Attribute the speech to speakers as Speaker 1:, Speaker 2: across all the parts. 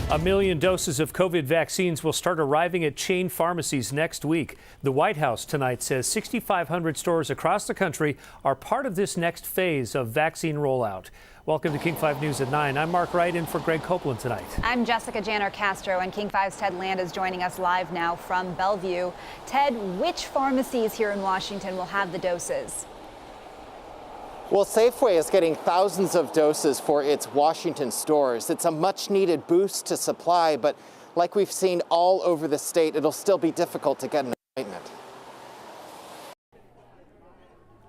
Speaker 1: 1 million doses of COVID vaccines will start arriving at chain pharmacies next week. The White House tonight says 6,500 stores across the country are part of this next phase of vaccine rollout. Welcome to King 5 News at 9. I'm Mark Wright in for Greg Copeland tonight.
Speaker 2: I'm Jessica Janner Castro, and King 5's Ted Land is joining us live now from Bellevue. Ted, which pharmacies here in Washington will have the doses?
Speaker 3: Well, Safeway is getting thousands of doses for its Washington stores. It's a much-needed boost to supply, but like we've seen all over the state, it'll still be difficult to get an appointment.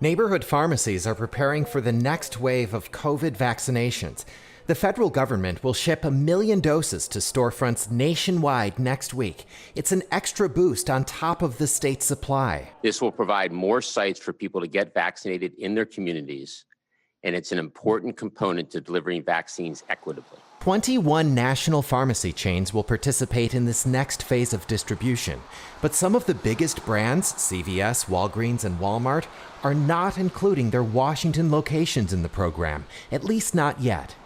Speaker 4: Neighborhood pharmacies are preparing for the next wave of COVID vaccinations. The federal government will ship 1 million doses to storefronts nationwide next week. It's an extra boost on top of the state's supply.
Speaker 5: This will provide more sites for people to get vaccinated in their communities, and it's an important component to delivering vaccines equitably.
Speaker 4: 21 national pharmacy chains will participate in this next phase of distribution, but some of the biggest brands, CVS, Walgreens, and Walmart, are not including their Washington locations in the program, at least not yet.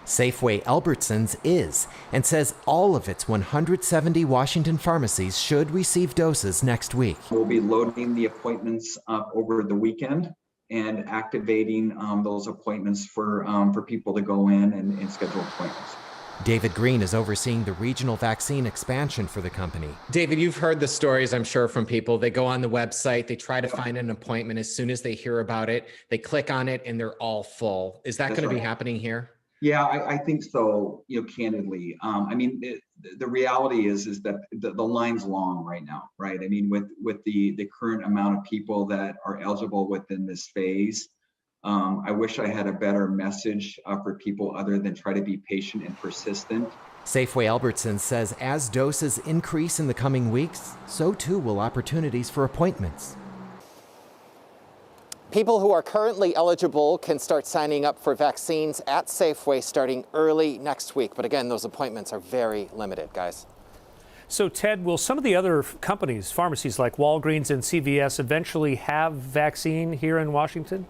Speaker 4: Safeway Albertsons is, and says all of its 170 Washington pharmacies should receive doses next week.
Speaker 6: We'll be loading the appointments up over the weekend and activating those appointments for people to go in and schedule appointments.
Speaker 4: David Green is overseeing the regional vaccine expansion for the company.
Speaker 7: David, you've heard the stories, I'm sure, from people. They go on the website, they try to find an appointment. As soon as they hear about it, they click on it and they're all full. Is that going to be happening here?
Speaker 6: Yeah, I think so, candidly. I mean, the reality is that the line's long right now, right? I mean, with the current amount of people that are eligible within this phase, I wish I had a better message for people other than try to be patient and persistent.
Speaker 4: Safeway Albertsons says as doses increase in the coming weeks, so too will opportunities for appointments.
Speaker 3: People who are currently eligible can start signing up for vaccines at Safeway starting early next week. But again, those appointments are very limited, guys.
Speaker 1: So, Ted, will some of the other companies, pharmacies like Walgreens and CVS, eventually have vaccine here in Washington?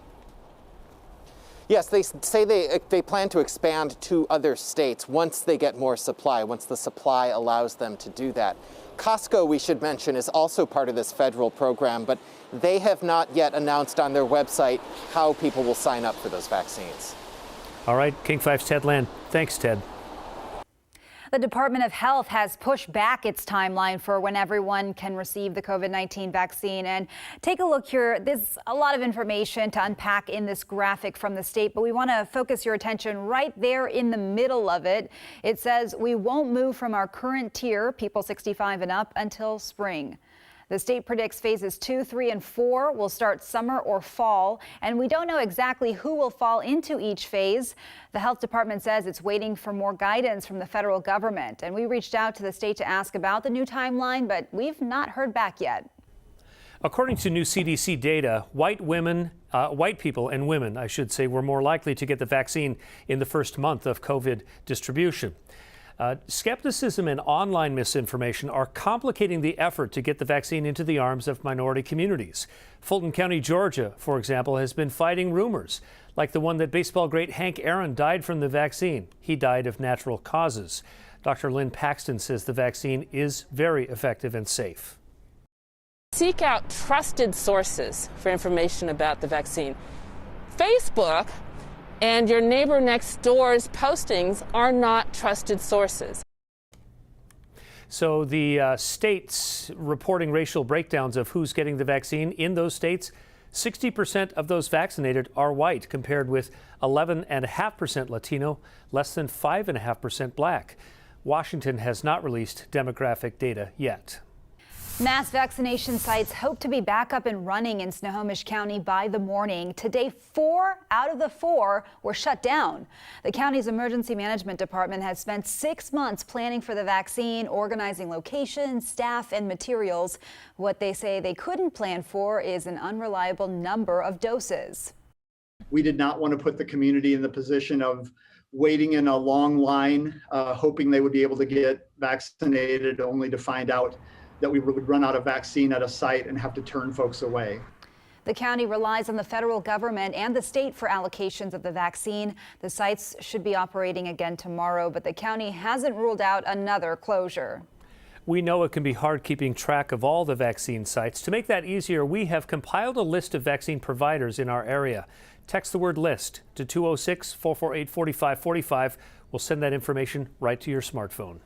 Speaker 3: Yes, they say they plan to expand to other states once they get more supply, once the supply allows them to do that. Costco, we should mention, is also part of this federal program, but they have not yet announced on their website how people will sign up for those vaccines.
Speaker 1: All right, King 5's Ted Land. Thanks, Ted.
Speaker 2: The Department of Health has pushed back its timeline for when everyone can receive the COVID-19 vaccine. And take a look here. There's a lot of information to unpack in this graphic from the state, but we want to focus your attention right there in the middle of it. It says we won't move from our current tier, people 65 and up, until spring. The state predicts phases 2, 3, and 4 will start summer or fall, and we don't know exactly who will fall into each phase. The health department says it's waiting for more guidance from the federal government, and we reached out to the state to ask about the new timeline, but we've not heard back yet.
Speaker 1: According to new CDC data, white people and women, I should say, were more likely to get the vaccine in the first month of COVID distribution. Skepticism and online misinformation are complicating the effort to get the vaccine into the arms of minority communities. Fulton County, Georgia, for example, has been fighting rumors, like the one that baseball great Hank Aaron died from the vaccine. He died of natural causes. Dr. Lynn Paxton says the vaccine is very effective and safe.
Speaker 8: Seek out trusted sources for information about the vaccine. Facebook and your neighbor next door's postings are not trusted sources.
Speaker 1: So the states reporting racial breakdowns of who's getting the vaccine in those states, 60% of those vaccinated are white, compared with 11.5% Latino, less than 5.5% black. Washington has not released demographic data yet.
Speaker 2: Mass vaccination sites hope to be back up and running in Snohomish County by the morning. Today, 4 out of the 4 were shut down. The county's emergency management department has spent 6 months planning for the vaccine, organizing locations, staff, and materials. What they say they couldn't plan for is an unreliable number of doses.
Speaker 9: We did not want to put the community in the position of waiting in a long line, hoping they would be able to get vaccinated, only to find out that we would run out of vaccine at a site and have to turn folks away.
Speaker 2: The county relies on the federal government and the state for allocations of the vaccine. The sites should be operating again tomorrow, but the county hasn't ruled out another closure.
Speaker 1: We know it can be hard keeping track of all the vaccine sites. To make that easier, we have compiled a list of vaccine providers in our area. Text the word LIST to 206-448-4545. We'll send that information right to your smartphone.